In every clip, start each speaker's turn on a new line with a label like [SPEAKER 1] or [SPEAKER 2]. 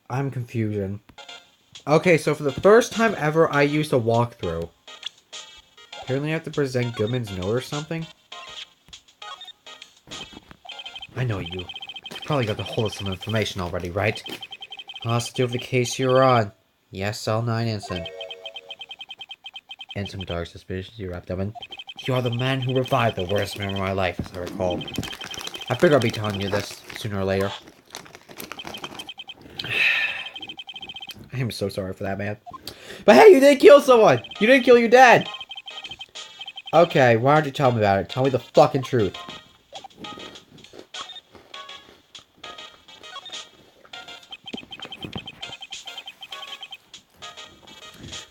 [SPEAKER 1] I'm confusion. Okay, so for the first time ever, I used a walkthrough. Apparently I have to present Goodman's note or something? I know you. Probably got the whole of some information already, right? Has to do with the case you're on. Yes, L9 incident. And some dark suspicions you wrapped up in. You are the man who revived the worst memory of my life, as I recall. I figured I'd be telling you this sooner or later. I am so sorry for that, man. But hey, you didn't kill someone! You didn't kill your dad! Okay, why don't you tell me about it? Tell me the fucking truth.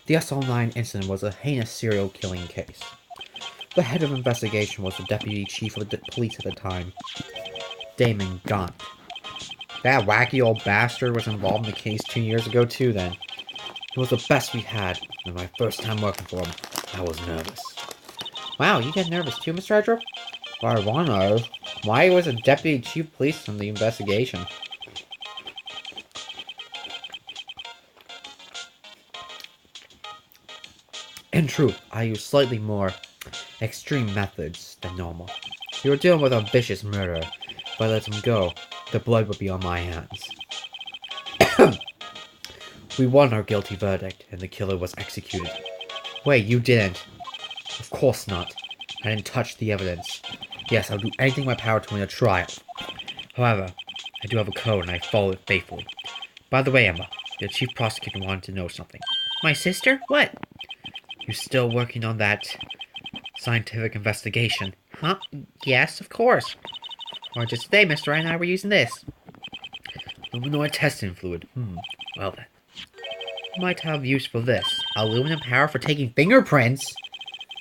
[SPEAKER 1] The SL9 incident was a heinous serial killing case. The head of investigation was the deputy chief of the police at the time, Damon Gaunt. That wacky old bastard was involved in the case 2 years ago too then. It was the best we had, and my first time working for him, I was nervous. Wow, you get nervous too, Mr. Edrup? Well, I wanna know why was a deputy chief of police on the investigation. In truth, I used slightly more extreme methods than normal. We were dealing with a vicious murderer. If I let him go, the blood would be on my hands. We won our guilty verdict, and the killer was executed. Wait, you didn't? Of course not. I didn't touch the evidence. Yes, I'll do anything in my power to win a trial. However, I do have a code and I follow it faithfully. By the way, Emma, the chief prosecutor wanted to know something. My sister? What? You're still working on that scientific investigation? Huh? Yes, of course. Or just today, Mr. Wright and I were using this. Luminoid testing fluid. Well then. Might have use for this. Aluminum power for taking fingerprints?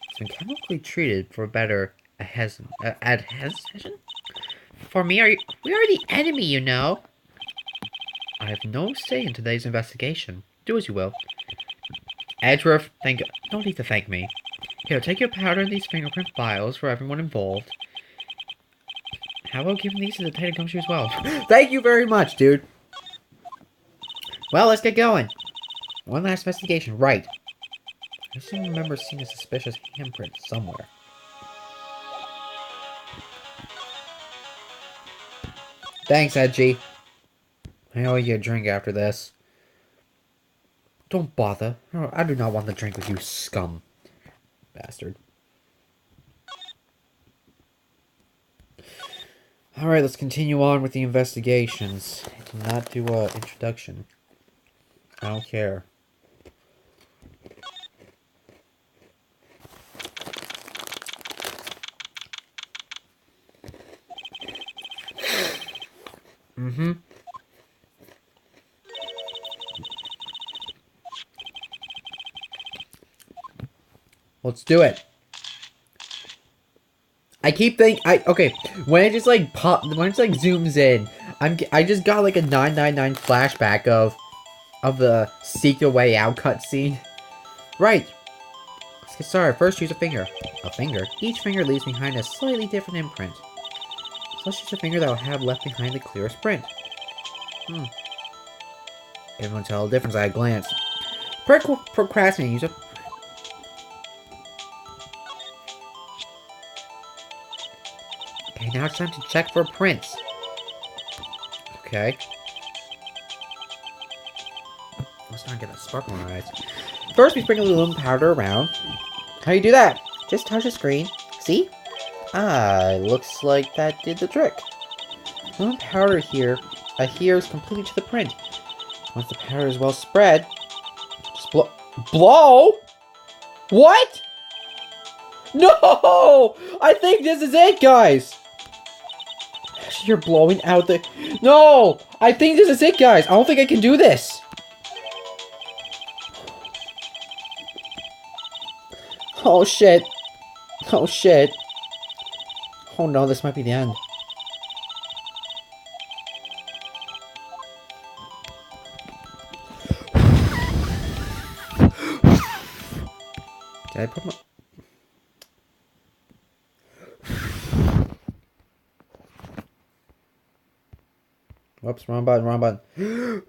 [SPEAKER 1] It's been chemically treated for better adhesion? For me, we are the enemy, you know. I have no say in today's investigation. Do as you will. Edgeworth, don't need to thank me. Here, take your powder and these fingerprint files for everyone involved. How about giving these to the Detective Gumshoe as well? Thank you very much, dude. Well, let's get going. One last investigation, right. I just remember seeing a suspicious handprint somewhere. Thanks, Edgy. I owe you a drink after this. Don't bother. I do not want to drink with you, scum. Bastard. Alright, let's continue on with the investigations. I did not do an introduction. I don't care. Let's do it. I keep thinking, okay, when it just like when it's like zooms in, I just got like a 999 flashback of the Seek Your Way Out cutscene. Right. Let's get started. First, use a finger. A finger? Each finger leaves behind a slightly different imprint. So let's use a finger that will have left behind the clearest print. Everyone tell the difference at a glance. Procrastinate. Use a... Okay, now it's time to check for prints. Okay. Let's not get that sparkle in our eyes. First, we sprinkle a little powder around. How do you do that? Just touch the screen. See? Ah, looks like that did the trick. A little powder here adheres completely to the print. Once the powder is well spread, just blow? What? No! I think this is it, guys! You're blowing out the... No! I think this is it, guys! I don't think I can do this! Oh, shit. Oh, shit. Oh, no, this might be the end. Did I put my... Whoops, wrong button, wrong button.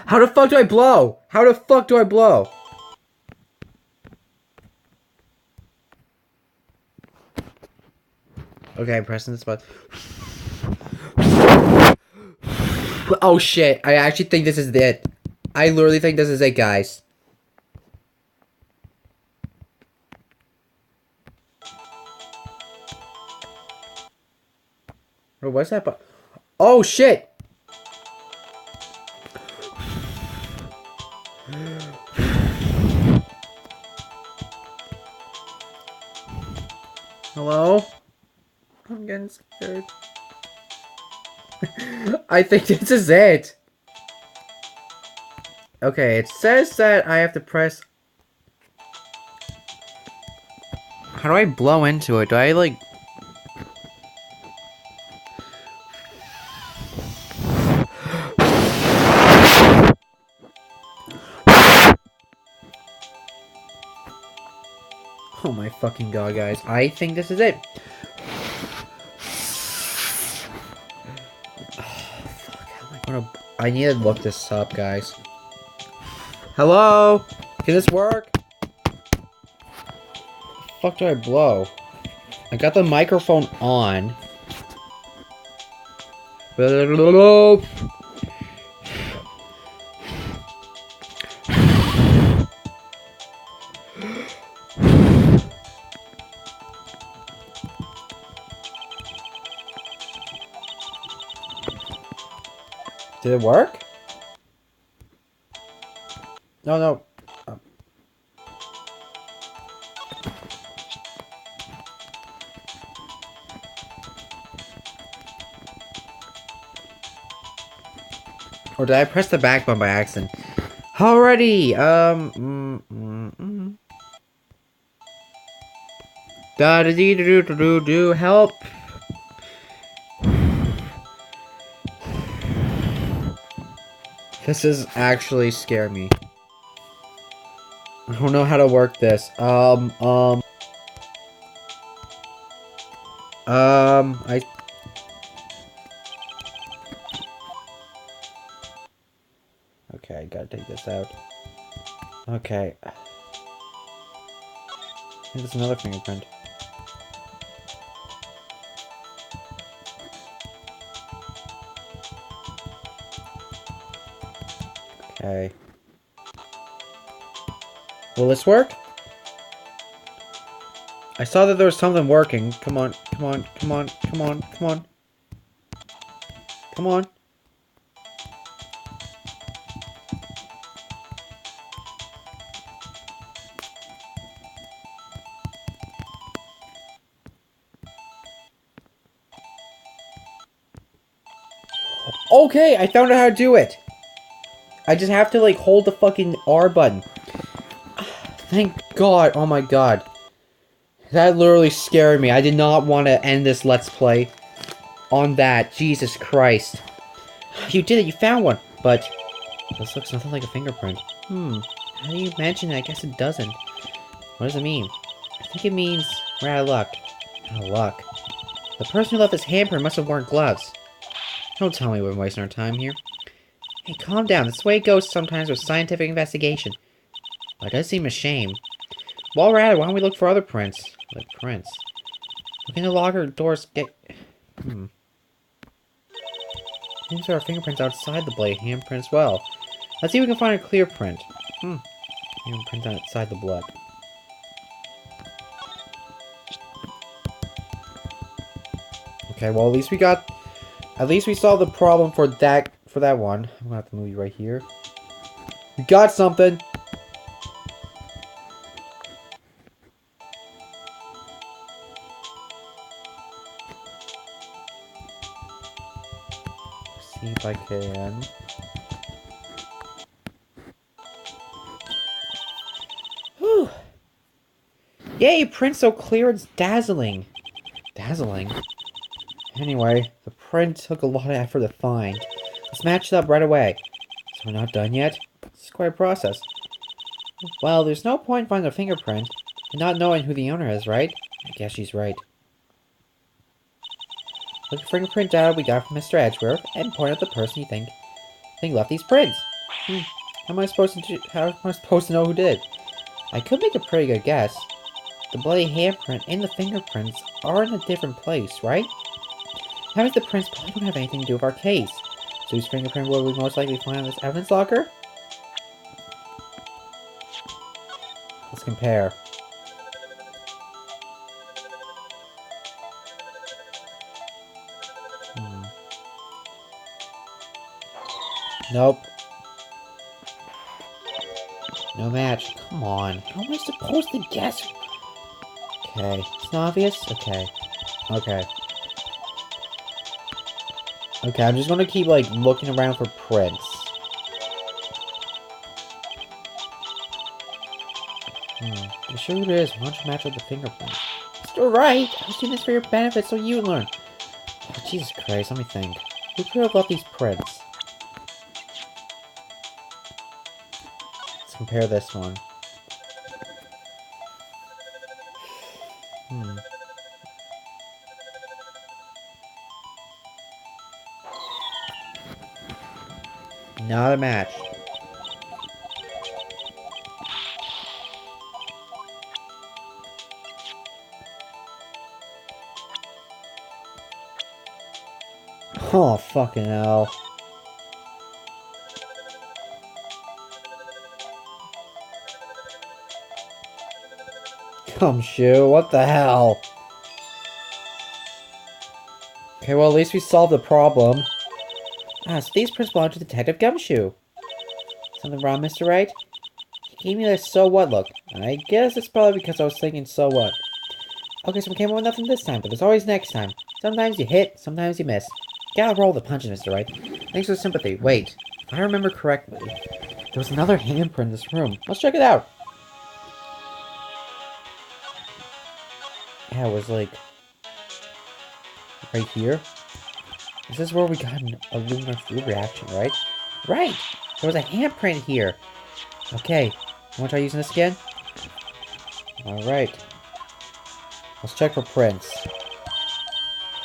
[SPEAKER 1] How the fuck do I blow? How the fuck do I blow? Okay, I'm pressing this button. Oh shit, I actually think this is it. I literally think this is it, guys. Oh, what's that button? Oh shit! Hello? I'm getting scared. I think this is it. Okay, it says that I have to press... How do I blow into it? Do I, like... Oh my fucking god, guys. I think this is it. Oh, fuck. How am I gonna... I need to look this up, guys. Hello? Can this work? The fuck do I blow? I got the microphone on. Did it work? No. Or did I press the back button by accident? Alrighty, Da-da-dee-do-do-do-do, help! This is actually scaring me. I don't know how to work this. Okay, I gotta take this out. Okay. I think there's another fingerprint. Okay. Will this work? I saw that there was something working. Come on, come on, come on, come on, come on. Come on. Okay, I found out how to do it. I just have to, like, hold the fucking R button. Thank God. Oh my god. That literally scared me. I did not want to end this Let's Play on that. Jesus Christ. You did it. You found one. But this looks nothing like a fingerprint. How do you mention it? I guess it doesn't. What does it mean? I think it means we're out of luck. Out of luck. The person who left this handprint must have worn gloves. Don't tell me we're wasting our time here. Hey, calm down. This is the way it goes sometimes with scientific investigation. Well, it does seem a shame. While we're at it, why don't we look for other prints? Like prints. Look in the locker doors. These are our fingerprints outside the blade. Handprints well. Let's see if we can find a clear print. Handprint outside the blood. Okay, well at least we solved the problem for that one. I'm gonna have to move you right here. We got something! See if I can. Whew. Yay, print so clear it's dazzling. Dazzling? Anyway, the print took a lot of effort to find. Let's match it up right away. So we're not done yet? This is quite a process. Well, there's no point finding a fingerprint and not knowing who the owner is, right? I guess she's right. Look at the fingerprint data we got from Mr. Edgeworth and point out the person you think left these prints. How am I supposed to know who did it? I could make a pretty good guess. The bloody handprint and the fingerprints are in a different place, right? That means the prints probably don't have anything to do with our case. So whose fingerprint will we most likely find in this evidence locker? Let's compare. Nope. No match. Come on. How am I supposed to guess? Okay. It's not obvious? Okay. Okay. Okay, I'm just gonna keep, like, looking around for prints. You sure who it is? Why don't you match up the fingerprint? Mr. Wright! I was doing this for your benefit so you learn. Oh, Jesus Christ, let me think. Who could have left these prints? Let's compare this one. Not a match. Oh, fucking hell. Gumshoe, what the hell? Okay, well, at least we solved the problem. Ah, so these prints belong to Detective Gumshoe. Something wrong, Mr. Wright? He gave me this so what look. I guess it's probably because I was thinking so what. Okay, so we came up with nothing this time, but there's always next time. Sometimes you hit, sometimes you miss. Gotta roll the punches, Mr. Wright. Thanks for the sympathy. Wait, if I remember correctly, there was another handprint in this room. Let's check it out. Yeah, it was like right here. This is where we got a lunar food reaction, right? Right! There was a handprint here. Okay, you wanna try using this again? Alright. Let's check for prints.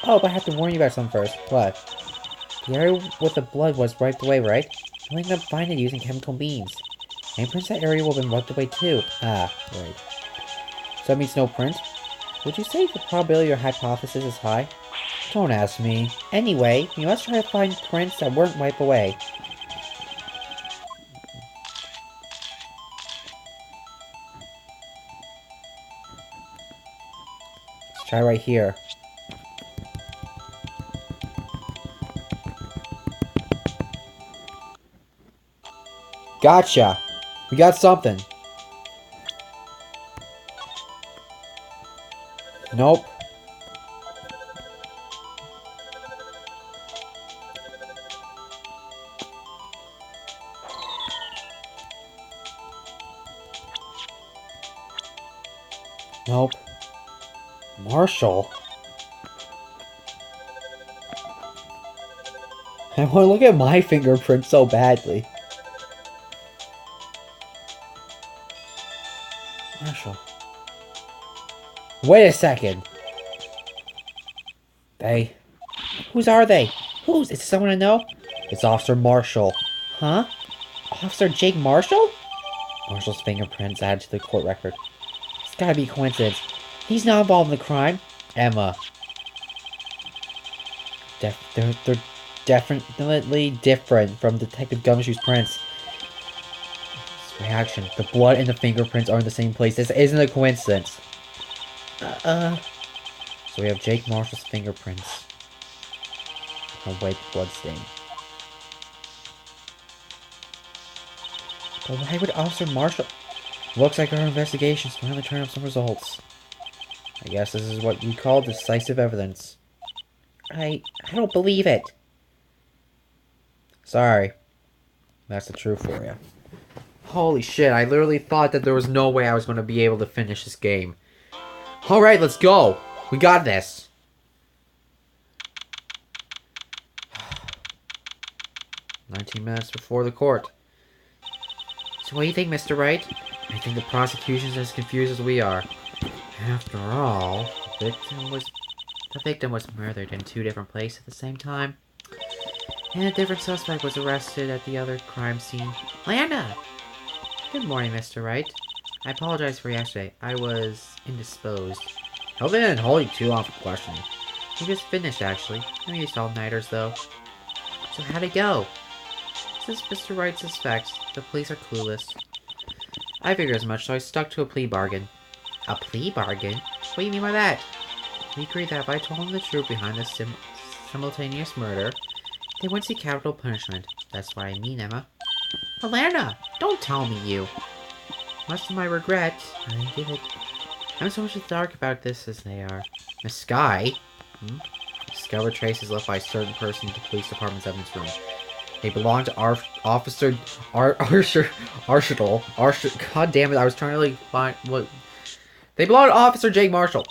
[SPEAKER 1] Oh, but I have to warn you about something first. What? The area with the blood was wiped away, right? You only gonna find it using chemical means. Handprints in that area will have been wiped away too. Ah, right. So that means no print? Would you say the probability of your hypothesis is high? Don't ask me. Anyway, we must try to find prints that weren't wiped away. Let's try right here. Gotcha! We got something. Nope. Nope. Marshall? I want to look at my fingerprint so badly. Marshall. Wait a second. They... Whose are they? Whose? Is it someone I know? It's Officer Marshall. Huh? Officer Jake Marshall? Marshall's fingerprints added to the court record. It's gotta be a coincidence. He's not involved in the crime. Emma. They're definitely different from Detective Gumshoe's prints. This reaction. The blood and the fingerprints are in the same place. This isn't a coincidence. So we have Jake Marshall's fingerprints. A white blood stain. But why would Officer Marshall... Looks like our investigation's finally turned up some results. I guess this is what you call decisive evidence. I don't believe it. Sorry. That's the truth for you. Holy shit, I literally thought that there was no way I was going to be able to finish this game. Alright, let's go. We got this. 19 minutes before the court. So what do you think, Mr. Wright? I think the prosecution's as confused as we are. After all, the victim was murdered in 2 different places at the same time. And a different suspect was arrested at the other crime scene. Lana! Good morning, Mr. Wright. I apologize for yesterday. I was indisposed. Hope they didn't hold you too long for questioning. We just finished, actually. I'm used to all-nighters, though. So how'd it go? Since Mr. Wright suspects, the police are clueless. I figured as much, so I stuck to a plea bargain. A plea bargain? What do you mean by that? We agreed that if I told them the truth behind this simultaneous murder, they wouldn't see capital punishment. That's what I mean, Emma. Alerna! Don't tell me you! Much to my regret, I did it. I'm so much as dark about this as they are. Miss Sky? Discover traces left by a certain person in the police department's evidence room. They belong to Officer Arshittle. God damn it, I was trying to like find what. They belong to Officer Jake Marshall.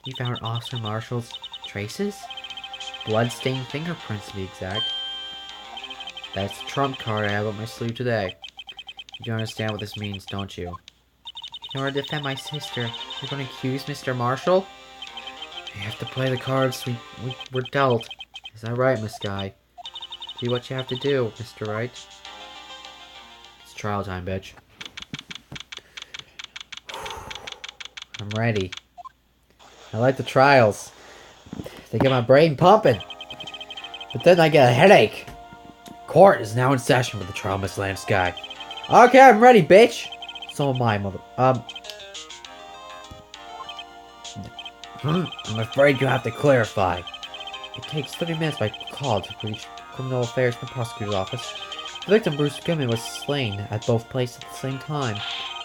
[SPEAKER 1] You found Officer Marshall's traces? Blood-stained fingerprints to be exact. That's the trump card I have up my sleeve today. You understand what this means, don't you? In order to defend my sister, you're going to accuse Mr. Marshall? We have to play the cards we're dealt. Is that right, Miss Guy? Do what you have to do, Mr. Wright. It's trial time, bitch. I'm ready. I like the trials. They get my brain pumping. But then I get a headache. Court is now in session for the trial, Miss Lamb Sky. Okay, I'm ready, bitch. So am I, mother. I'm afraid you have to clarify. It takes 30 minutes by call to reach Criminal Affairs and the prosecutor's office. The victim, Bruce Goodman, was slain at both places at the same time.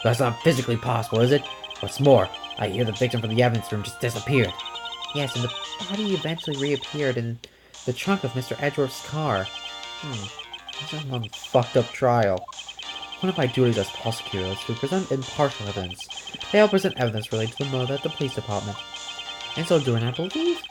[SPEAKER 1] That's not physically possible, is it? What's more, I hear the victim from the evidence room just disappeared. Yes, and the body eventually reappeared in the trunk of Mr. Edgeworth's car. This is one fucked up trial. One of my duties as prosecutor is to present impartial evidence. They all present evidence related to the murder at the police department. In so doing, I believe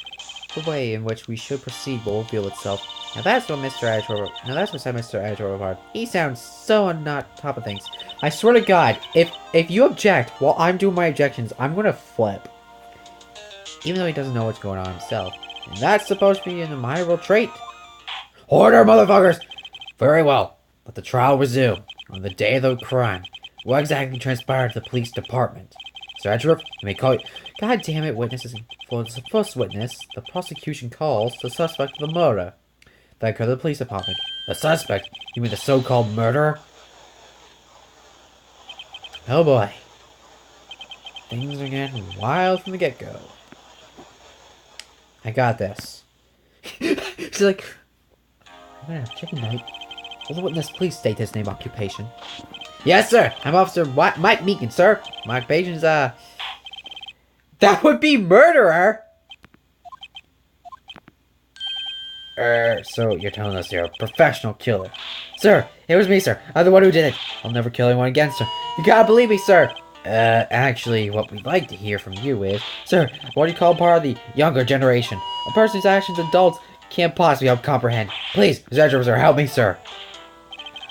[SPEAKER 1] the way in which we should proceed will reveal itself. Now that's what said Mr. Edgeworth. He sounds so on top of things. I swear to God, if you object while I'm doing my objections, I'm gonna flip. Even though he doesn't know what's going on himself. And that's supposed to be an admirable trait. Order, motherfuckers! Very well. Let the trial resume. On the day of the crime, what exactly transpired at the police department? Sir Edgeworth, you may call it. God damn it, witnesses. For the first witness, the prosecution calls the suspect of the murder that occurred at the police department. The suspect? You mean the so-called murderer? Oh boy. Things are getting wild from the get-go. I got this. She's like, I'm gonna have chicken night. Will the witness please state his name, occupation? Yes, sir. I'm Officer Mike Meekin, sir. My occupation's, that would be murderer! So you're telling us you're a professional killer. Sir, it was me, sir. I'm the one who did it. I'll never kill anyone again, sir. You gotta believe me, sir. Actually, what we'd like to hear from you is, sir, what do you call part of the younger generation? A person whose actions adults can't possibly help comprehend. Please, Mr. Edgeworth, sir, help me, sir.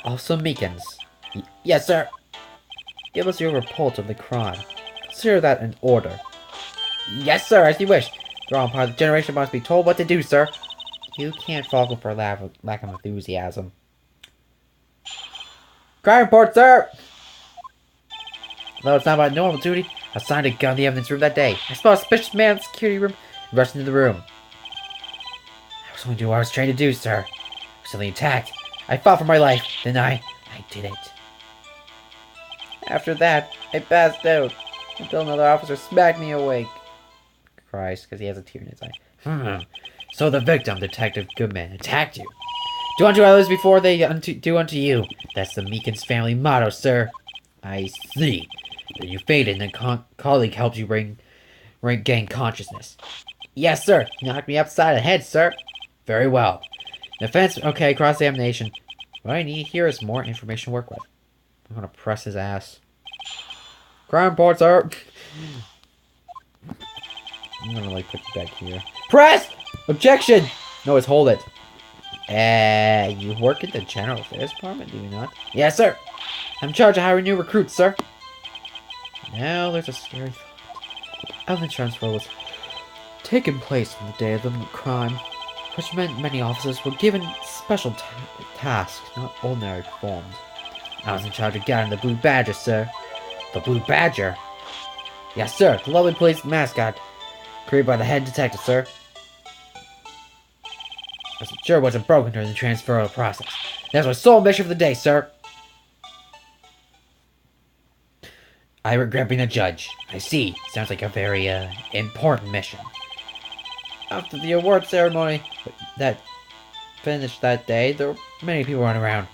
[SPEAKER 1] Also Meekins. Yes, sir. Give us your report of the crime. Consider that an order. Yes, sir, as you wish. The wrong part of the generation must be told what to do, sir. You can't fault for lack of enthusiasm. Crime report, sir! Though it's not my normal duty, I signed a gun in the evidence room that day. I saw a suspicious man in the security room and rushed into the room. I was only doing what I was trained to do, sir. I was suddenly attacked. I fought for my life. Then I did it. After that, I passed out until another officer smacked me awake. Christ, because he has a tear in his eye. So the victim, Detective Goodman, attacked you. Do unto others before they do unto you. That's the Meekins family motto, sir. I see. Then you faded and a colleague helped you gain consciousness. Yes, sir. He knocked me upside the head, sir. Very well. Defense, okay, cross-examination. What I need here is more information to work with. I'm gonna press his ass. Crime report, sir. I'm gonna like put it back here. Press! Objection! No, it's hold it. You work at the General Affairs Department, do you not? Yes, sir. I'm in charge of hiring new recruits, sir. Now there's a scary thought. Evidence transfer was taking place on the day of the crime. which meant many officers were given special tasks, not ordinary performed. I was in charge of guarding the Blue Badger, sir. The Blue Badger? Yes, sir, the lovely police mascot, created by the head detective, sir. I sure wasn't broken during the transferal process. That's my sole mission for the day, sir. I regret being a judge. I see. Sounds like a very, important mission. After the award ceremony that finished that day, there were many people running around.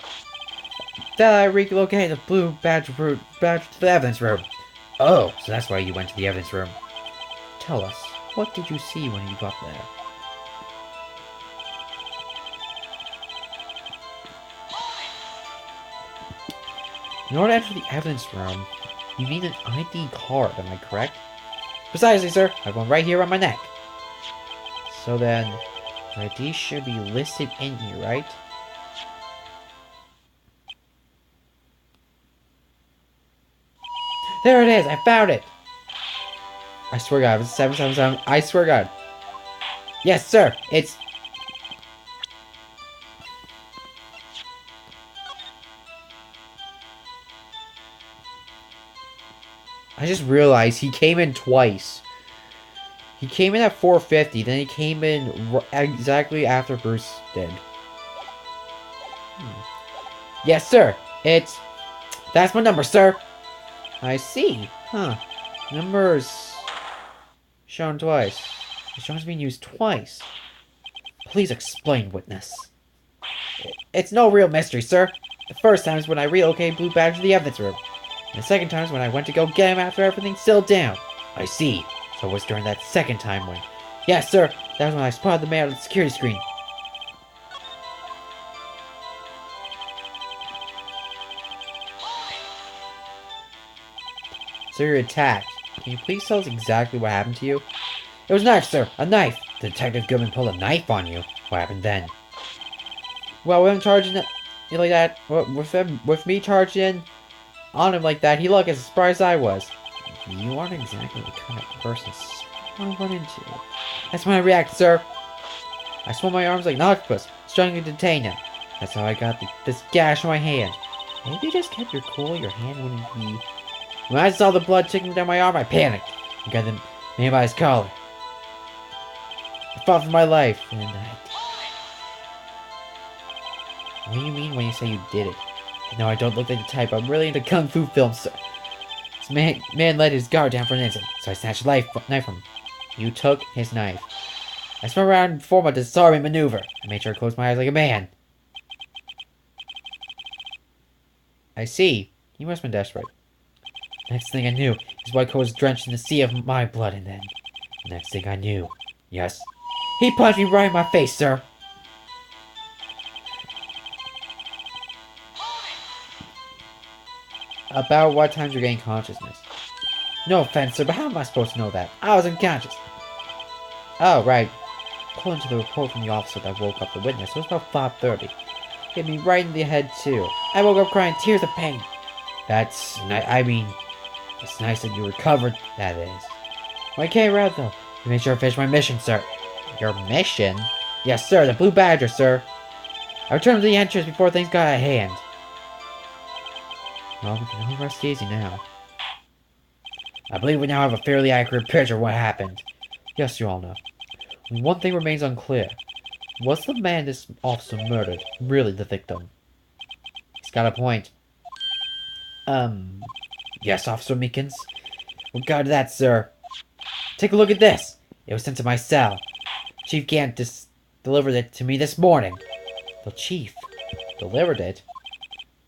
[SPEAKER 1] Then I relocated the Blue Badge to the evidence room. Oh, so that's why you went to the evidence room. Tell us, what did you see when you got there? In order to enter the evidence room, you need an ID card, am I correct? Precisely, sir. I have one right here on my neck. So then, ID should be listed in here, right? There it is! I found it! I swear God, it's 777. I swear God. Yes, sir! It's... I just realized he came in twice. He came in at 450, then he came in exactly after Bruce did. Yes, sir. It's... That's my number, sir. I see. Huh. Numbers... shown twice. The show's being used twice. Please explain, witness. It's no real mystery, sir. The first time is when I relocated Blue Badge to the evidence room. And the second time is when I went to go get him after everything settled down. I see. So it was during that second time when... Yes, sir. That was when I spotted the man on the security screen. So you're attacked. Can you please tell us exactly what happened to you? It was a knife, sir. A knife. Detective Goodman pulled a knife on you. What happened then? Well, with him charging it like that, with me charging on him like that, he looked as surprised as I was. You aren't exactly the kind of person I want to run into. That's when I reacted, sir. I swung my arms like an octopus, struggling to detain him. That's how I got this gash on my hand. Maybe you just kept your cool, your hand wouldn't be... When I saw the blood trickling down my arm, I panicked. I got the man by his collar. I fought for my life, and I... What do you mean when you say you did it? No, I don't look like the type. I'm really into kung fu films, sir. This man let his guard down for an instant, so I snatched a knife from him. You took his knife. I spun around and performed a disarming maneuver. I made sure to close my eyes like a man. I see. You must have been desperate. Next thing I knew, his white coat was drenched in the sea of my blood, and then... Next thing I knew... Yes. He punched me right in my face, sir! About what time you gain consciousness? No offense, sir, but how am I supposed to know that? I was unconscious. Oh, right. According to the report from the officer that woke up the witness, it was about 5:30. Hit me right in the head, too. I woke up crying tears of pain. I mean, it's nice that you recovered, that is. When I came around, though, you made sure to finish my mission, sir. Your mission? Yes, sir, the Blue Badger, sir. I returned to the entrance before things got out of hand. Well, we can all rest easy now. I believe we now have a fairly accurate picture of what happened. Yes, you all know. One thing remains unclear. Was the man this officer murdered really the victim? He's got a point. Yes, Officer Meekins. Regard to that, sir. Take a look at this. It was sent to my cell. Chief Gant delivered it to me this morning. The chief delivered it?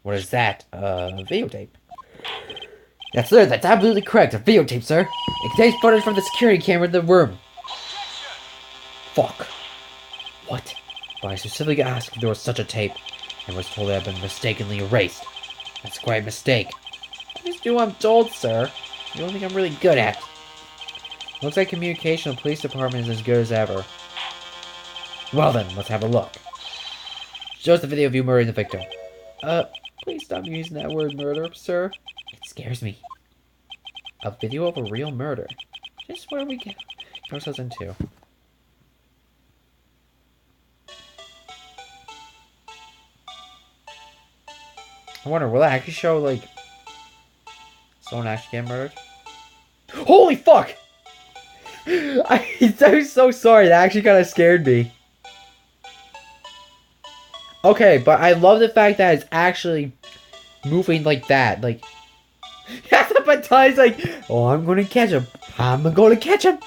[SPEAKER 1] What is that? Videotape. Yes, sir, that's absolutely correct. A videotape, sir. It contains footage from the security camera in the room. Fuck. What? But I specifically asked if there was such a tape, and was told it had been mistakenly erased. That's quite a mistake. I just do what I'm told, sir. The only thing I'm really good at. Looks like communication with the police department is as good as ever. Well then, let's have a look. Shows the video of you murdering the victim. Please stop using that word murder, sir. It scares me. A video of a real murder. Just where we get ourselves into. I wonder, will that actually show, like, someone actually get murdered? Holy fuck! I'm so sorry, that actually kind of scared me. Okay, but I love the fact that it's actually moving like that. Like, but Ty's like, oh, I'm gonna catch him. I'm gonna catch him.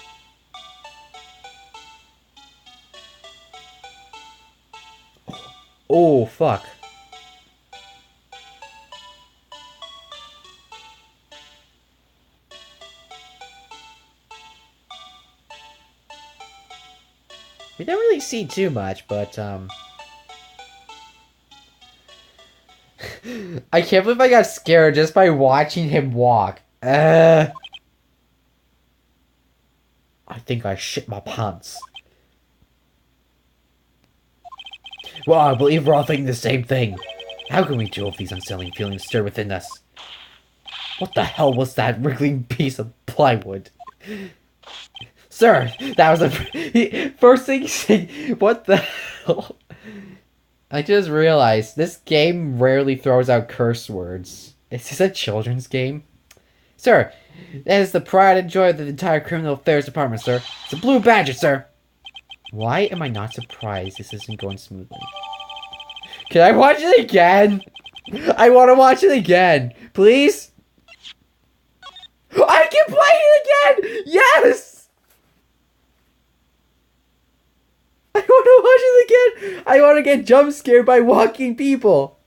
[SPEAKER 1] Oh, fuck. We don't really see too much, but, I can't believe I got scared just by watching him walk. I think I shit my pants. Well, I believe we're all thinking the same thing. How can we deal with these unsettling feelings stir within us? What the hell was that wriggling piece of plywood? Sir, that was the first thing he said. What the hell? I just realized this game rarely throws out curse words. Is this a children's game? Sir, that is the pride and joy of the entire criminal affairs department, sir. It's a blue badger, sir. Why am I not surprised this isn't going smoothly? Can I watch it again? I want to watch it again. Please? I can play it again! Yes! I want to watch it again! I want to get jump scared by walking people!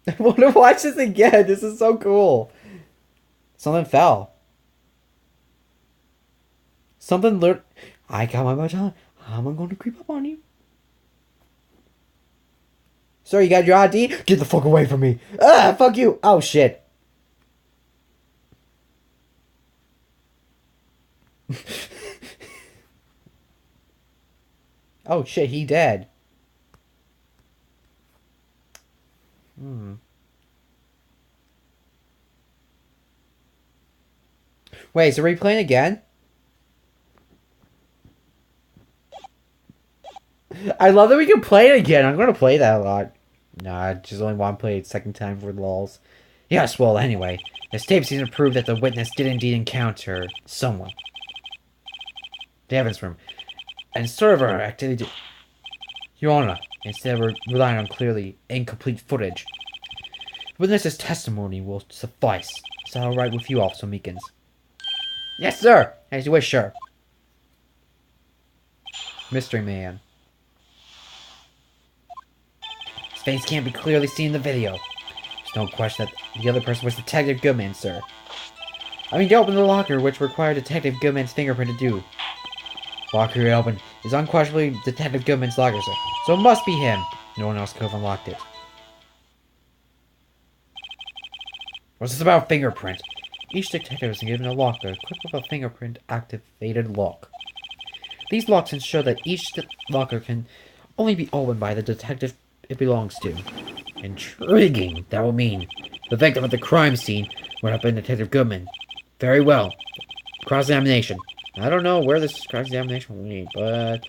[SPEAKER 1] I want to watch this again! This is so cool! Something fell. Something lurked. I got my baton. I'm going to creep up on you. Sir, you got your ID? Get the fuck away from me! Ah, fuck you! Oh, shit. Oh shit, he dead. Wait, so are we playing again? I love that we can play it again. I'm gonna play that a lot. Nah, I just only want to play it second time for lols. Yes, well, anyway. This tape seems to prove that the witness did indeed encounter someone. The evidence room. And sort of our activity... Your Honor, instead of relying on clearly incomplete footage, witness's testimony will suffice. Is that alright with you, Officer Meekins? Yes, sir! As you wish, sir. Mystery Man. His face can't be clearly seen in the video. There's no question that the other person was Detective Goodman, sir. I mean, you opened the locker, which required Detective Goodman's fingerprint to do. Locker you opened is unquestionably Detective Goodman's locker, sir. So it must be him. No one else could have unlocked it. What's this about fingerprint? Each detective is given a locker equipped with a fingerprint-activated lock. These locks ensure that each locker can only be opened by the detective it belongs to. Intriguing. That will mean the victim at the crime scene would have been Detective Goodman. Very well. Cross-examination. I don't know where this cross-examination will lead, but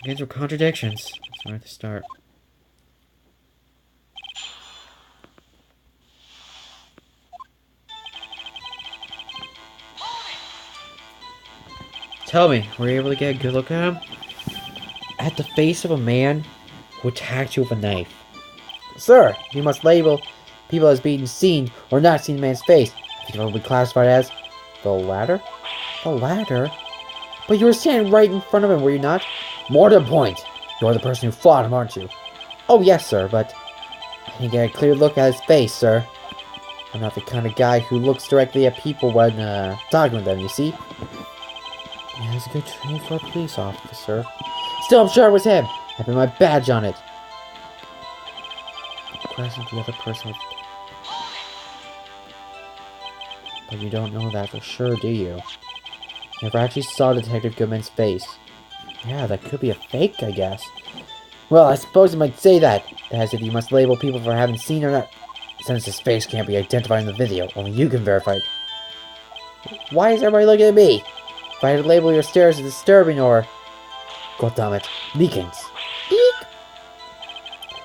[SPEAKER 1] against with contradictions. That's where to start. Tell me, were you able to get a good look at him? At the face of a man who attacked you with a knife. Sir, you must label people as being seen or not seen the man's face. It will be classified as the latter? The latter? But you were standing right in front of him, were you not? More to the point. You're the person who fought him, aren't you? Oh, yes, sir, but I didn't get a clear look at his face, sir. I'm not the kind of guy who looks directly at people when, talking with them, you see? He has a good training for a police officer. Still, I'm sure it was him. I put my badge on it. Question the other person was... But you don't know that for sure, do you? Never actually saw Detective Goodman's face. Yeah, that could be a fake, I guess. Well, I suppose you might say that. As if you must label people for having seen or not. Since his face can't be identified in the video, only you can verify it. Why is everybody looking at me? If I had to label your stares as disturbing or... God damn it. Meekins. Eek!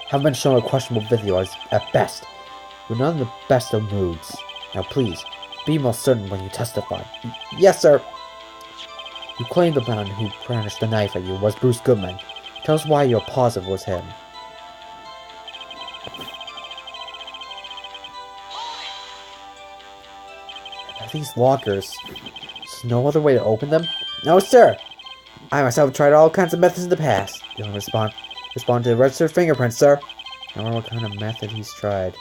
[SPEAKER 1] Have been shown a questionable video at best. You're not in the best of moods. Now please, be most certain when you testify. Yes, sir. You claim the man who brandished the knife at you was Bruce Goodman. Tell us why you're positive was him. Are these lockers? There's no other way to open them? No, sir. I myself have tried all kinds of methods in the past. You don't respond to the registered fingerprints, sir. I don't know what kind of method he's tried.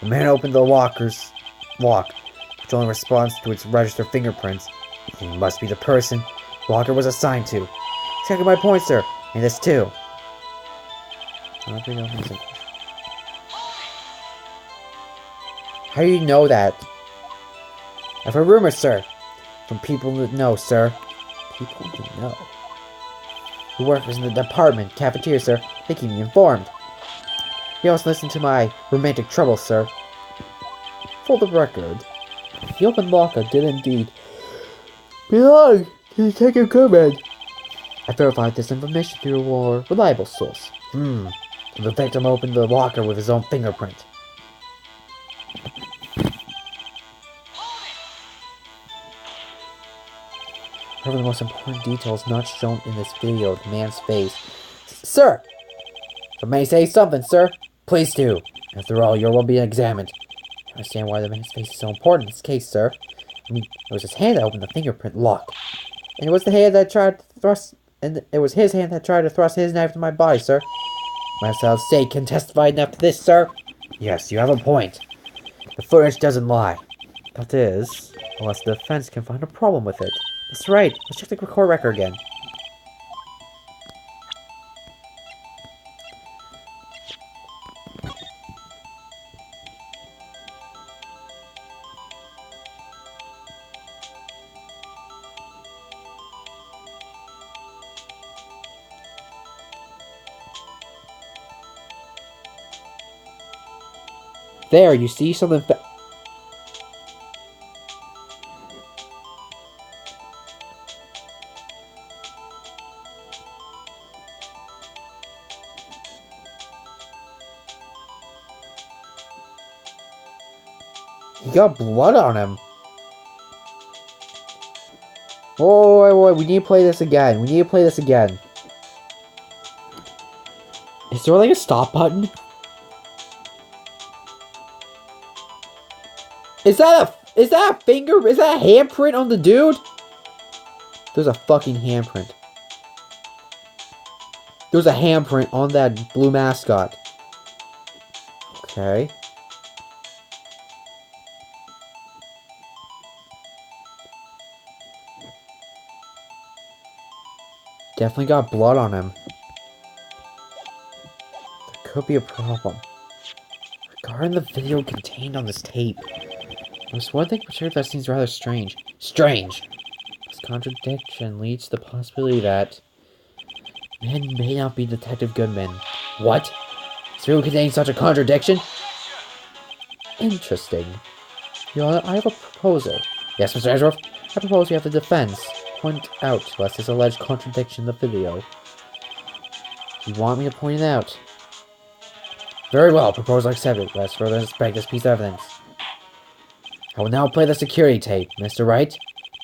[SPEAKER 1] The man opened the locker's lock, which only responds to its registered fingerprints. He must be the person the locker was assigned to. Exactly my point, sir. And this too. How do you know that? I've heard rumors, sir. From people that know, sir. People that know. The workers in the department, cafeteria, sir. They keep me informed. He also listened to my romantic troubles, sir. For the record, the open locker did indeed belong to Detective Goodman. I verified this information through a more reliable source. The victim opened the locker with his own fingerprint. However, the most important detail is not shown in this video of the man's face. Sir! If I may say something, sir, please do. After all, you will be examined. I understand why the man's face is so important in this case, sir. I mean, it was his hand that opened the fingerprint lock. And it was the hand that tried to thrust... And it was his hand that tried to thrust his knife into my body, sir. Myself say can testify enough to this, sir. Yes, you have a point. The footage doesn't lie. That is, unless the defense can find a problem with it. That's right. Let's check the record record again. There, you see something. He got blood on him. Oh, wait, we need to play this again. Is there like a stop button? Is that a finger? Is that a handprint on the dude? There's a fucking handprint. There's a handprint on that blue mascot. Okay. Definitely got blood on him. There could be a problem. Regarding the video contained on this tape, there's one thing for sure that seems rather strange. Strange! This contradiction leads to the possibility that man may not be Detective Goodman. What? This video contains such a contradiction? Interesting. Your Honor, I have a proposal. Yes, Mr. Ashworth? I propose we have the defense point out to us this alleged contradiction in the video. You want me to point it out? Very well, proposal accepted. Let's further inspect this piece of evidence. I will now play the security tape. Mr. Wright,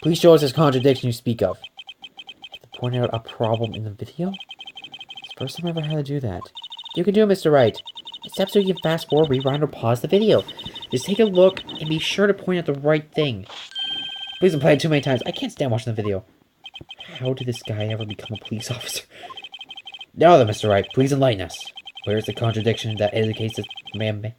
[SPEAKER 1] please show us this contradiction you speak of. To point out a problem in the video? It's the first time I ever had to do that. You can do it, Mr. Wright. Except so you can fast forward, rewind, or pause the video. Just take a look and be sure to point out the right thing. Please don't play it too many times. I can't stand watching the video. How did this guy ever become a police officer? Now then, Mr. Wright, please enlighten us. Where is the contradiction that indicates this man?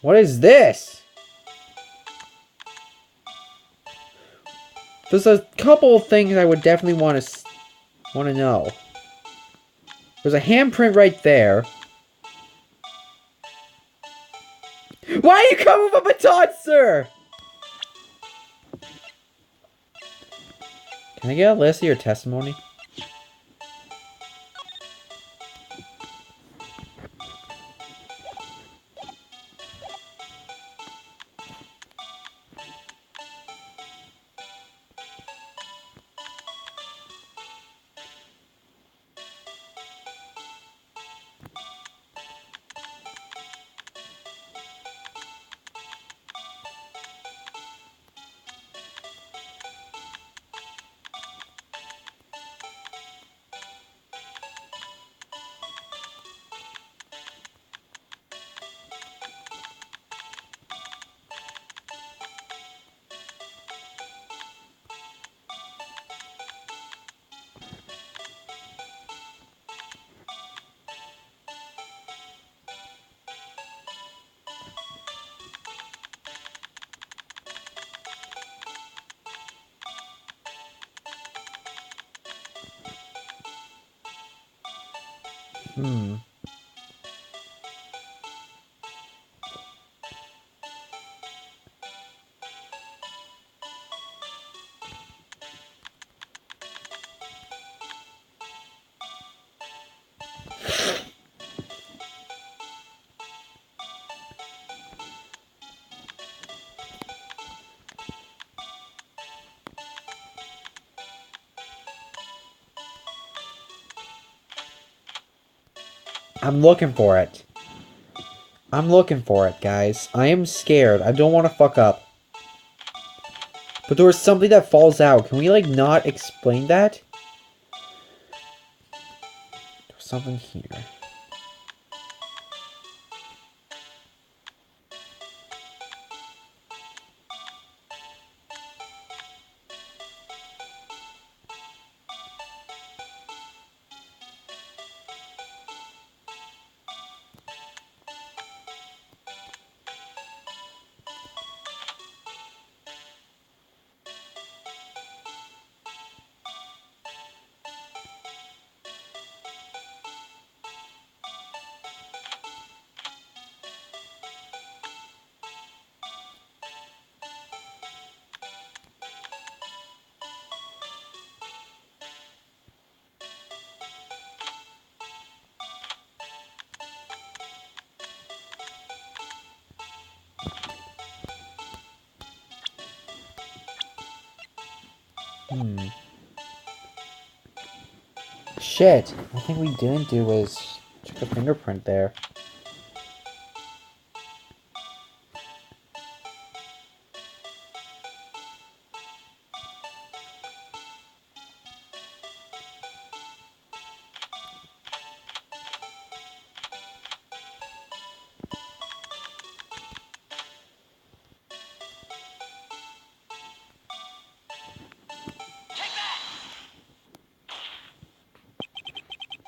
[SPEAKER 1] What is this? There's a couple of things I would definitely want to know. There's a handprint right there. Why are you coming with a baton, sir? Can I get a list of your testimony? I'm looking for it. I'm looking for it, guys. I am scared. I don't want to fuck up. But there was something that falls out. Can we, like, not explain that? There's something here. Shit. One thing we didn't do was check the fingerprint there.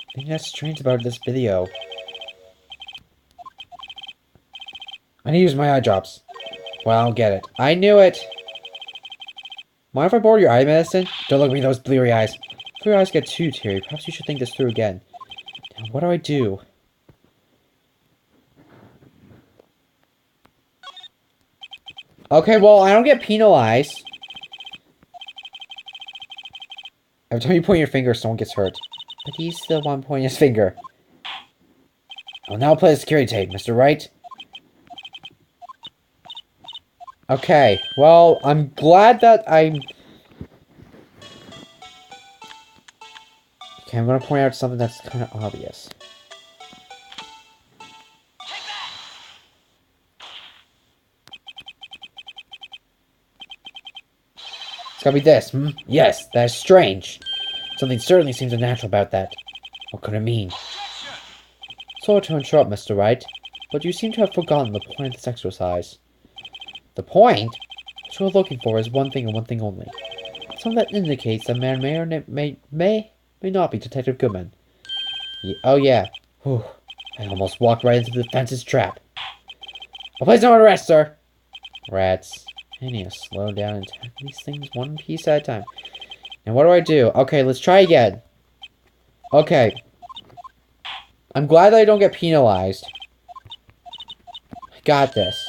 [SPEAKER 1] I think that's strange about this video. I need to use my eye drops. Well, I'll get it. I knew it! Mind if I borrow your eye medicine? Don't look at me with those bleary eyes. If your eyes get too teary, perhaps you should think this through again. Now, what do I do? Okay, well, I don't get penalized. Every time you point your finger, someone gets hurt. But he's the one pointing his finger. I'll now play the security tape, Mr. Wright. Okay, well, I'm glad that I'm... Okay, I'm gonna point out something that's kind of obvious. It's gotta be this, hmm? Yes, that is strange. Something certainly seems unnatural about that. What could it mean? Sorry to interrupt, Mr. Wright, but you seem to have forgotten the point of this exercise. The point? What you're looking for is one thing and one thing only. Something that indicates that man may or may not be Detective Goodman. Oh yeah. Whew. I almost walked right into the fence's trap. I'll place no arrest, sir. Rats. I need to slow down and tackle these things one piece at a time. And what do I do? Okay, let's try again. Okay. I'm glad that I don't get penalized. I got this.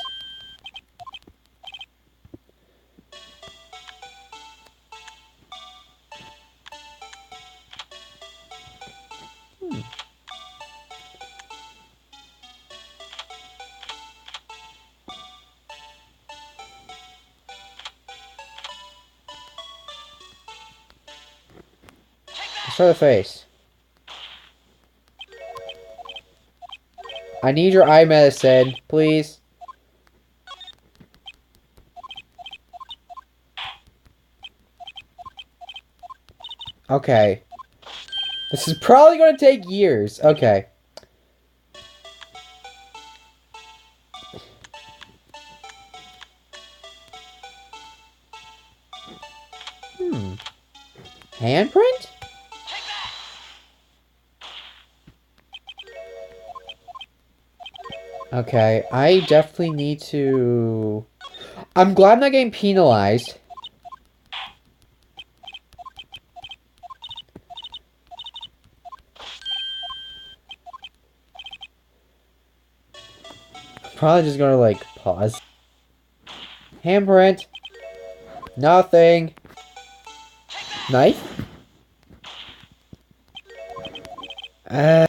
[SPEAKER 1] Let's try the face. I need your eye medicine, please. Okay. This is probably going to take years. Okay. Handprint? Okay, I definitely need to... I'm glad I'm not getting penalized. probably just gonna, like, pause. Handprint. Nothing. Knife? Uh.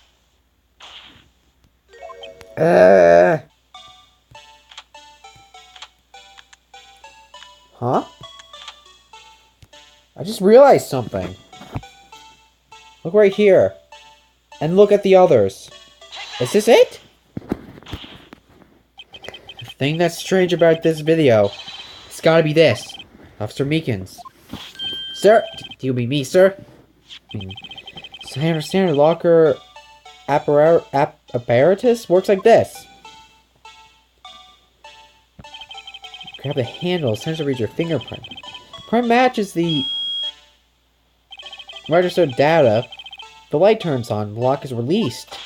[SPEAKER 1] Huh? I just realized something. Look right here. And look at the others. Is this it? The thing that's strange about this video, it's gotta be this. Officer Meekins. Sir? Do you mean me, sir? So I understand the locker apparatus works like this. Grab the handle, sensor reads your fingerprint. Print matches the registered data. The light turns on, the lock is released.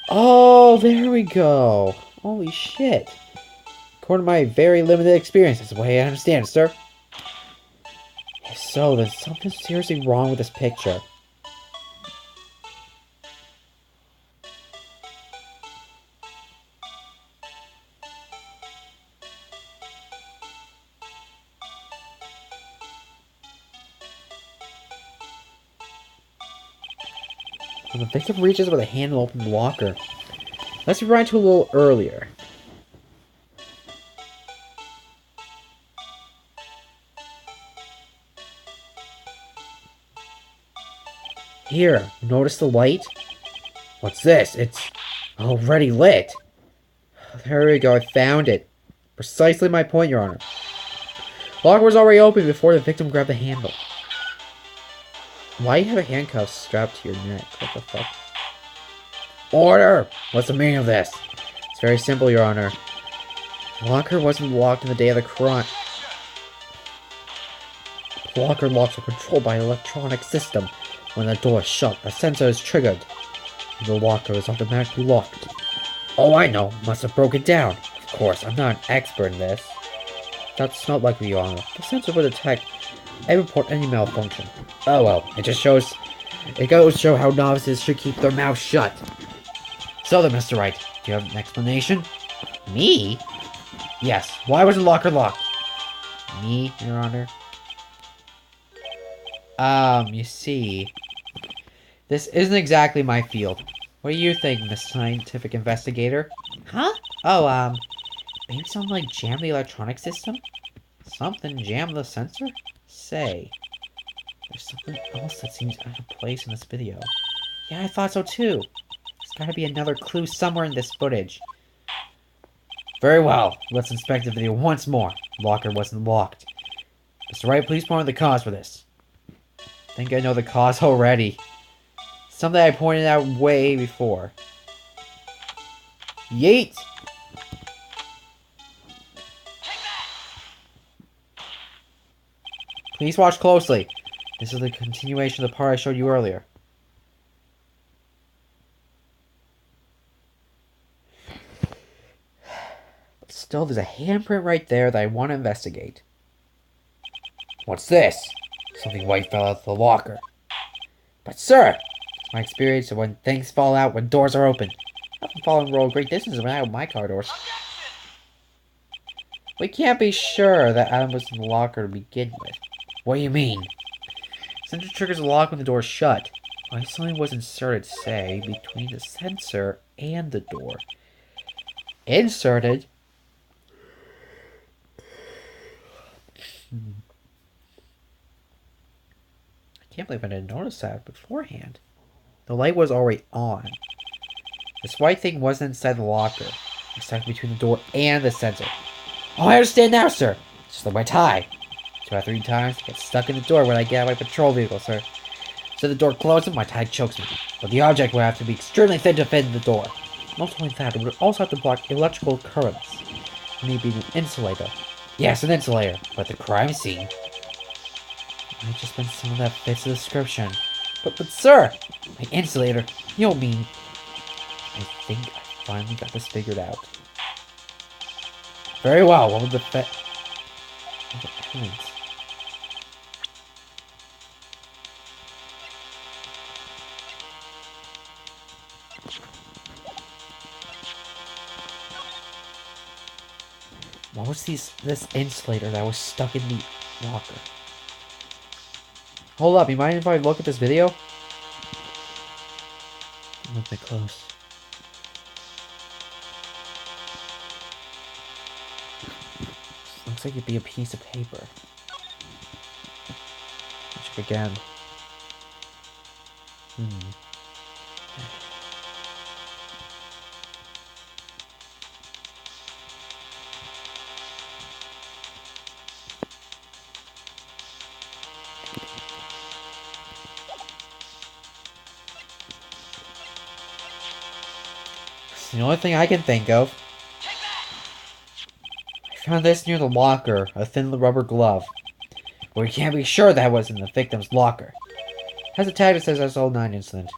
[SPEAKER 1] Oh, there we go. Holy shit. According to my very limited experience, that's the way I understand it, sir. If so, there's something seriously wrong with this picture. When the victim reaches with a hand to open the locker. Let's rewind to a little earlier. Here, notice the light? What's this? It's already lit. There we go, I found it. Precisely my point, Your Honor. Locker was already open before the victim grabbed the handle. Why do you have a handcuff strapped to your neck? What the fuck? Order! What's the meaning of this? It's very simple, Your Honor. The locker wasn't locked on the day of the crime. The locker locks are controlled by an electronic system. When the door is shut, a sensor is triggered. The locker is automatically locked. Oh, I know. Must have broken down. Of course, I'm not an expert in this. That's not likely, Your Honor. The sensor will detect and report any malfunction. Oh well, it goes to show how novices should keep their mouths shut. So then, Mr. Wright, do you have an explanation? Me? Yes. Why was the locker locked? Me, Your Honor? You see, this isn't exactly my field. What do you think, Miss Scientific Investigator? Huh? Oh, maybe something like jam the electronic system? Something jam the sensor? Say, there's something else that seems out of place in this video. Yeah, I thought so too. There's gotta be another clue somewhere in this footage. Very well, let's inspect the video once more. The locker wasn't locked. Mr. Wright, please point out the cause for this. I think I know the cause already. Something I pointed out way before. Yeet! Please watch closely. This is the continuation of the part I showed you earlier. But still, there's a handprint right there that I want to investigate. What's this? Something white fell out of the locker. But sir, it's my experience of when things fall out when doors are open. I've been following roll great distances when I open my car doors. We can't be sure that Adam was in the locker to begin with. What do you mean? Sensor triggers the lock when the door is shut. Why something was inserted, say, between the sensor and the door. Inserted? I can't believe I didn't notice that beforehand. The light was already on. This white thing wasn't inside the locker. It was stuck between the door and the sensor. Oh, I understand now, sir. It's just like my tie. 2 or 3 times, I get stuck in the door when I get out of my patrol vehicle, sir. So the door closes, my tie chokes me. But the object would have to be extremely thin to fit in the door. Not only that, it would also have to block electrical currents. Maybe an insulator. Yes, an insulator. But the crime scene. Might just been someone that fits the description. But sir! My insulator? You don't mean... I think I finally got this figured out. Very well, what would the evidence? What was this insulator that was stuck in the locker? Hold up, you mind if I look at this video? Look a bit close. This looks like it'd be a piece of paper. Check again. It's the only thing I can think of. I found this near the locker, a thin rubber glove. But we can't be sure that was in the victim's locker. It has a tag that says SL9 incident.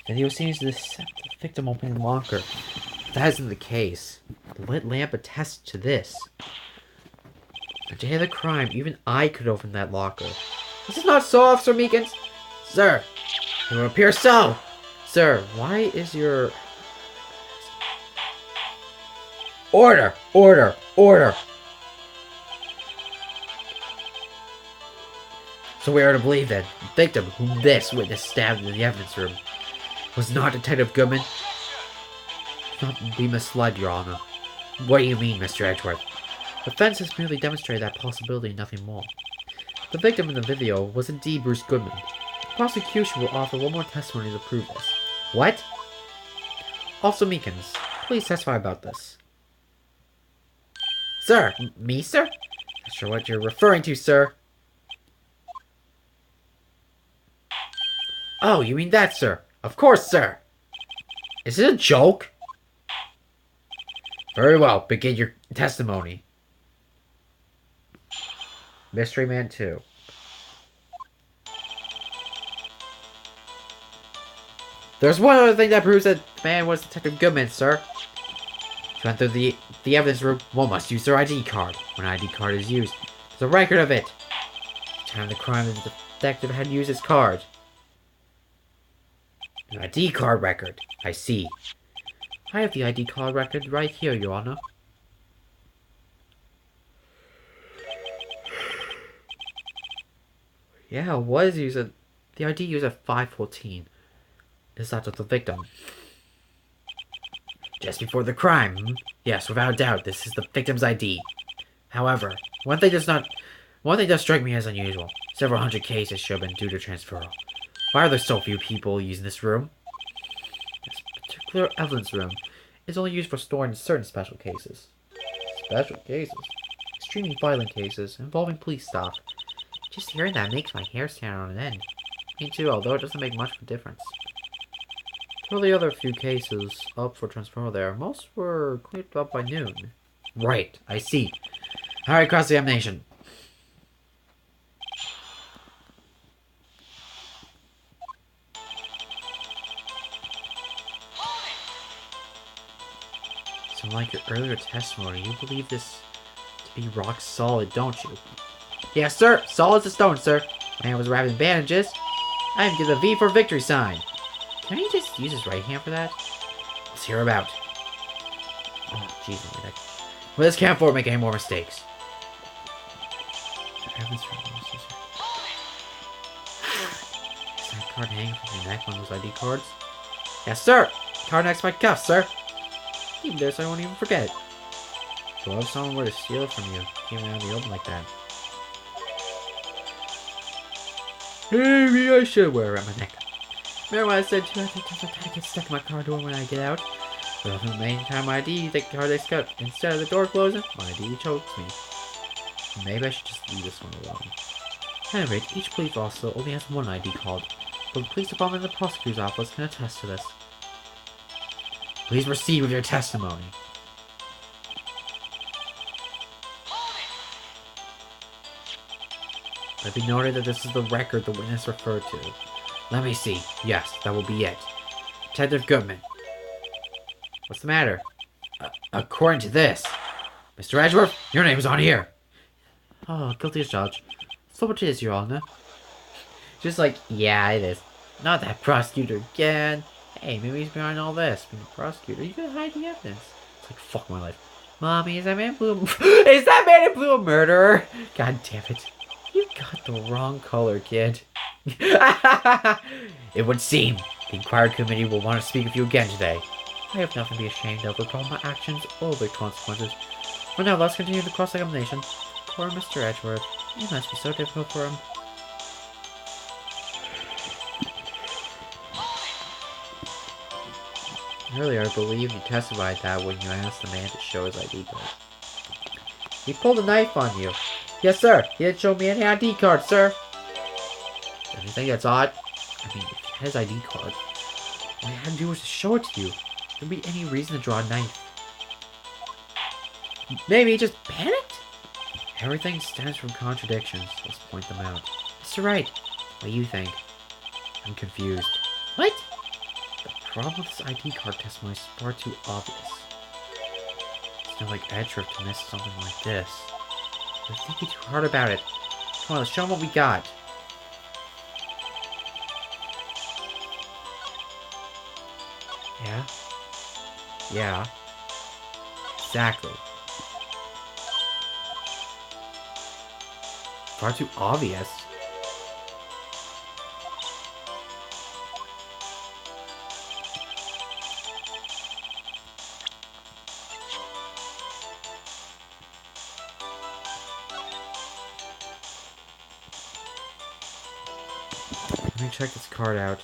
[SPEAKER 1] The video seems to accept the victim opening the locker. If that isn't the case, the lit lamp attests to this. The day of the crime, even I could open that locker. This is not so, Officer Meekins. Sir, it would appear so. Sir, why is your... Order! Order! Order! So we are to believe that the victim, whom this witness stabbed in the evidence room, was not Detective Goodman? Do not be misled, Your Honor. What do you mean, Mr. Edgeworth? The defense has merely demonstrated that possibility, nothing more. The victim in the video was indeed Bruce Goodman. The prosecution will offer one more testimony to prove this. What? Officer Meekins, please testify about this. Sir? Me, sir? Not sure what you're referring to, sir. Oh, you mean that, sir? Of course, sir. Is it a joke? Very well, begin your testimony. Mystery Man 2. There's one other thing that proves that the man was Detective Goodman, sir. To enter the evidence room, one must use their ID card. When an ID card is used, there's a record of it. At the time of the crime, the detective had used his card. An ID card record. I see. I have the ID card record right here, Your Honor. Yeah, it was used at... The ID used at 5:14. Is that of the victim? Just before the crime. Yes, without a doubt, this is the victim's ID. However, one thing does strike me as unusual. Several hundred cases should have been due to transferal. Why are there so few people using this room? This particular evidence room is only used for storing certain special cases. Special cases? Extremely violent cases involving police staff. Just hearing that makes my hair stand on end. Me too, although it doesn't make much of a difference. For the other few cases up for transferal there, most were cleared up by noon. Right, I see. Alright, cross-examination. So like your earlier testimony, you believe this to be rock solid, don't you? Yes, sir. Solid as a stone, sir. Man was wrapped in bandages. I even give the V for victory sign. Can he just use his right hand for that? Let's hear about. Oh, jeez. Well, this can't afford to make any more mistakes. Is that card hanging from your neck, one of those ID cards? Yes, sir. Card next to my cuff, sir. Keep there so I won't even forget it. So what if someone were to steal it from you, even out in the open like that? Maybe I should wear it around my neck. Remember what I said to you? I think I get stuck in my car door when I get out. But the main time my ID, the card I cut. Instead of the door closing, my ID chokes me. Maybe I should just leave this one alone. At any rate, each police officer only has one ID card, but the police department and the prosecutor's office can attest to this. Please proceed with your testimony. Let it be noted that this is the record the witness referred to. Let me see. Yes, that will be it. Detective Goodman. What's the matter? According to this, Mr. Edgeworth, your name is on here. Oh, guilty as charged. So much is, Your Honor. Just like, yeah, it is. Not that prosecutor again. Hey, maybe he's behind all this. Being a prosecutor, you gotta hide the evidence. It's like, fuck my life. Mommy, is that man in blue? Is that man in blue a murderer? God damn it! You got the wrong color, kid. It would seem the inquiry committee will want to speak with you again today. I have nothing to be ashamed of regarding my actions or their consequences. For now, let's continue the cross-examination. Poor Mr. Edgeworth. It must be so difficult for him. Earlier, I believe you testified that when you asked the man to show his ID card. He pulled a knife on you. Yes, sir. He didn't show me any ID card, sir. Don't you think that's odd? I mean, if he had his ID card, all he had to do was to show it to you. There wouldn't be any reason to draw a knife. Maybe he just panicked? Everything stems from contradictions. Let's point them out. Mr. Wright, what do you think? I'm confused. What? The problem with this ID card testimony is far too obvious. It's not like Edgeworth to miss something like this. You're thinking too hard about it. Come on, let's show him what we got. Yeah? Yeah. Exactly. Far too obvious. Let me check this card out.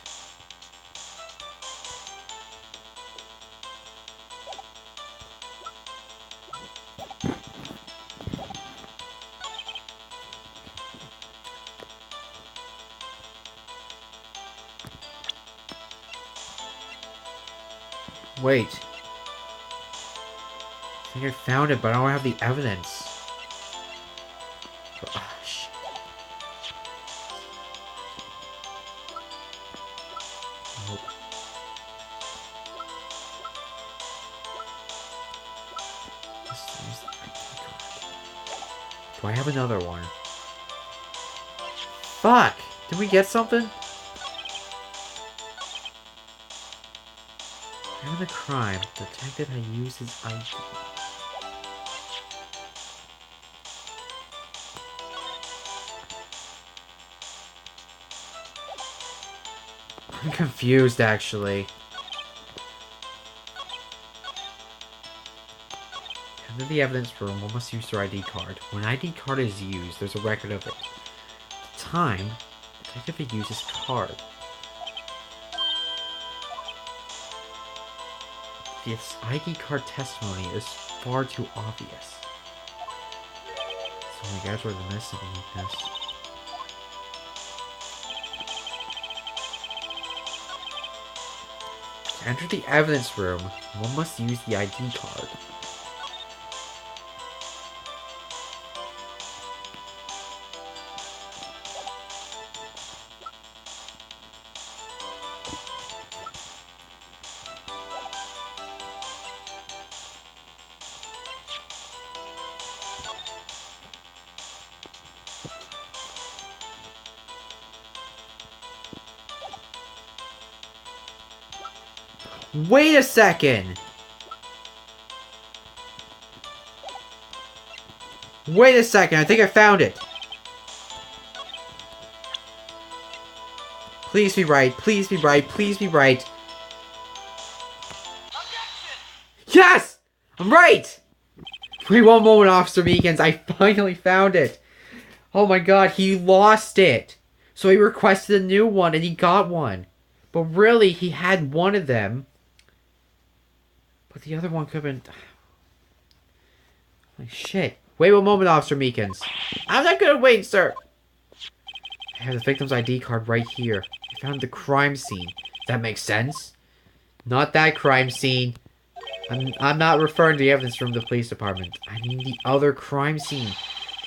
[SPEAKER 1] Wait. I think I found it, but I don't have the evidence. Oh, shit. Nope. Do I have another one? Fuck! Did we get something? Having a crime. The detective had used his ID. I'm confused, actually. Enter the evidence room. One must use their ID card. When an ID card is used, there's a record of it. At the time, the detective had used his card. This ID card testimony is far too obvious. So I guess we're missing this. To enter the evidence room, one must use the ID card. Wait a second! Wait a second, I think I found it! Please be right, please be right, please be right. Yes! I'm right! Wait one moment, Officer Meekins, I finally found it! Oh my god, he lost it! So he requested a new one and he got one. But really, he had one of them. But the other one could have been... Holy shit. Wait one moment, Officer Meekins. I'm not gonna wait, sir. I have the victim's ID card right here. I found the crime scene. That makes sense? Not that crime scene. I'm not referring to the evidence from the police department. I mean the other crime scene.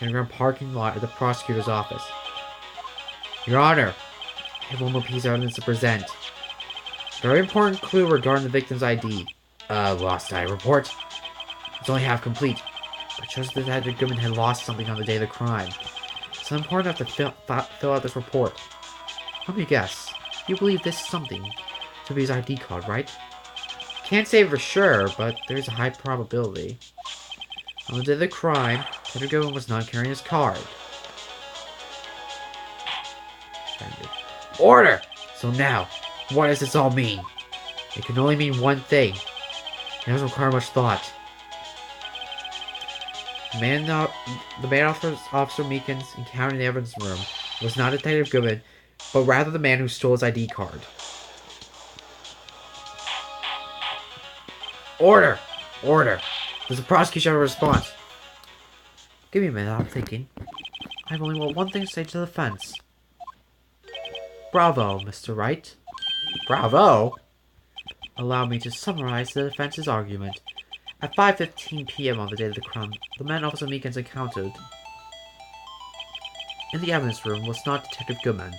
[SPEAKER 1] The underground parking lot at the prosecutor's office. Your Honor, I have one more piece of evidence to present. Very important clue regarding the victim's ID. Lost eye report. It's only half complete, but shows that Detective Goodman had lost something on the day of the crime. It's important enough to fill out this report. Let me guess. You believe this something to be his ID card, right? Can't say for sure, but there's a high probability. On the day of the crime, Detective Goodman was not carrying his card. Order! So now, what does this all mean? It can only mean one thing. It doesn't require much thought. The man Officer Meekins encountered in the evidence room was not Detective Goodman, but rather the man who stole his ID card. Order! Order! Does the prosecution have a response? Give me a minute, I'm thinking. I have only one thing to say to the defense. Bravo, Mr. Wright. Bravo? Allow me to summarize the defense's argument. At 5:15 p.m. on the day of the crime, the man Officer Meekins encountered in the evidence room was not Detective Goodman.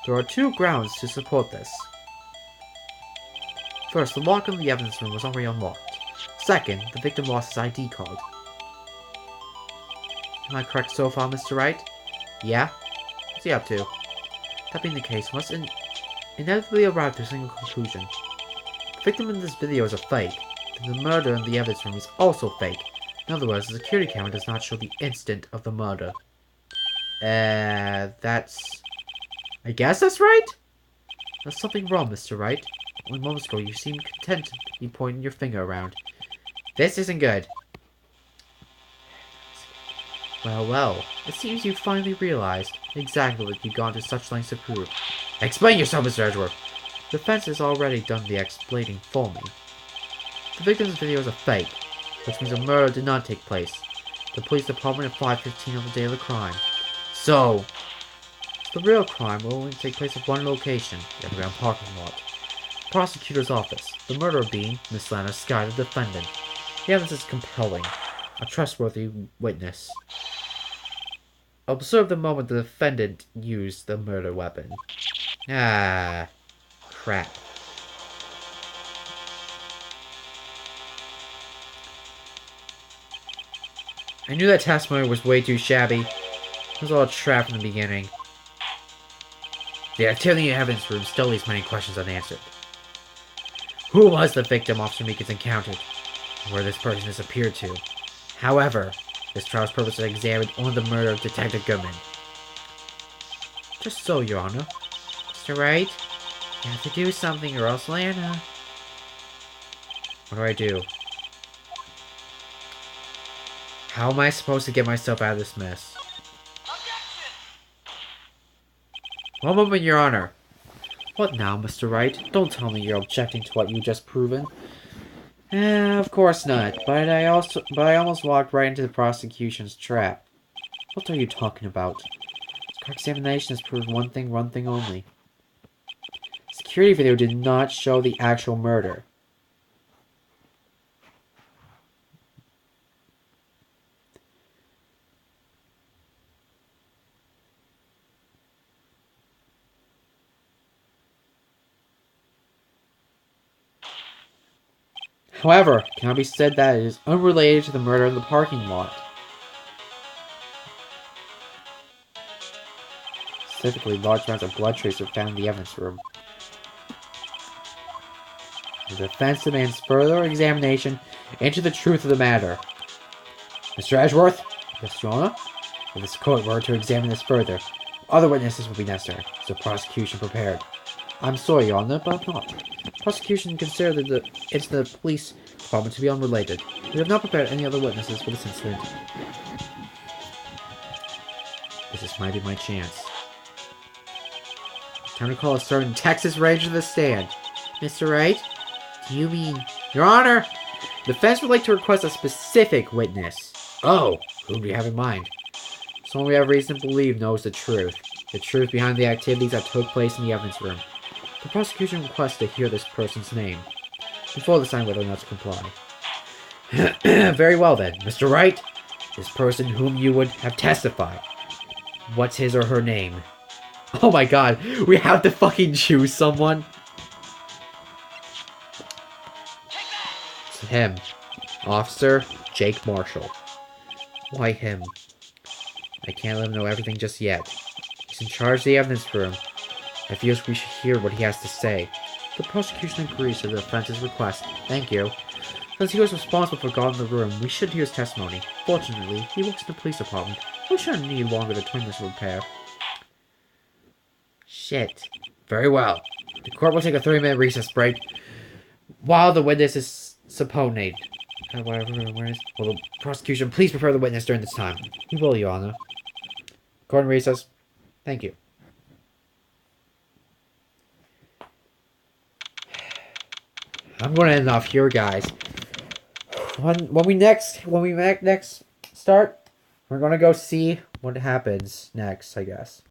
[SPEAKER 1] There are two grounds to support this. First, the lock on the evidence room was already unlocked. Second, the victim lost his ID card. Am I correct so far, Mr. Wright? Yeah? What's he up to? That being the case, must inevitably arrive to a single conclusion. The victim in this video is a fake. The murder in the evidence room is also fake. In other words, the security camera does not show the instant of the murder. That's... I guess that's right? There's something wrong, Mr. Wright. Only moments ago, you seemed content to be pointing your finger around. This isn't good. Well, well. It seems you finally realized exactly what you've gone to such lengths to prove. Explain yourself, Mr. Edgeworth. The defense has already done the explaining for me. The victim's video is a fake, which means a murder did not take place. The police department at 5:15 on the day of the crime. So, the real crime will only take place at one location, the underground parking lot. The prosecutor's office, the murderer being Miss Lana Sky, the defendant. The evidence is compelling. A trustworthy witness. Observe the moment the defendant used the murder weapon. Ah, crap. I knew that testimony was way too shabby. It was all a trap from the beginning. The activity in the evidence room still leaves many questions unanswered. Who was the victim Officer Meekins encountered? Where this person disappeared to? However, this trial's purpose is to examine only the murder of Detective Goodman. Just so, Your Honor. Mr. Wright, you have to do something or else Lana... What do I do? How am I supposed to get myself out of this mess? One moment, Your Honor. What now, Mr. Wright? Don't tell me you're objecting to what you just proven. Of course not. But I almost walked right into the prosecution's trap. What are you talking about? This car examination has proved one thing only. Security video did not show the actual murder. However, it cannot be said that it is unrelated to the murder in the parking lot. Specifically, large amounts of blood traces were found in the evidence room. The defense demands further examination into the truth of the matter. Mr. Edgeworth? Yes, Your Honor? If this court were to examine this further, other witnesses will be necessary, so prosecution prepared. I'm sorry, Your Honor, but I'm not. Prosecution considered the incident of the police department to be unrelated. We have not prepared any other witnesses for this incident. This might be my chance. Time to call a certain Texas Ranger to the stand. Mr. Wright? Do you mean... Your Honor! The defense would like to request a specific witness. Oh, who do you have in mind? Someone we have reason to believe knows the truth. The truth behind the activities that took place in the evidence room. The prosecution requests to hear this person's name before deciding whether or not to comply. Very well then, Mr. Wright. This person whom you would have testified. What's his or her name? Oh my god, we have to fucking choose someone. It's him. Officer Jake Marshall. Why him? I can't let him know everything just yet. He's in charge of the evidence room. I feel we should hear what he has to say. The prosecution agrees to the defense's request. Thank you. Since he was responsible for guarding the room, we should hear his testimony. Fortunately, he works in the police department. We shouldn't need longer than 20 minutes to repair. Shit. Very well. The court will take a 3-minute recess break while the witness is subpoenaed. Will the prosecution please prepare the witness during this time? We will, Your Honor. Court in recess. Thank you. I'm going to end off here, guys. When we next start, we're going to go see what happens next, I guess.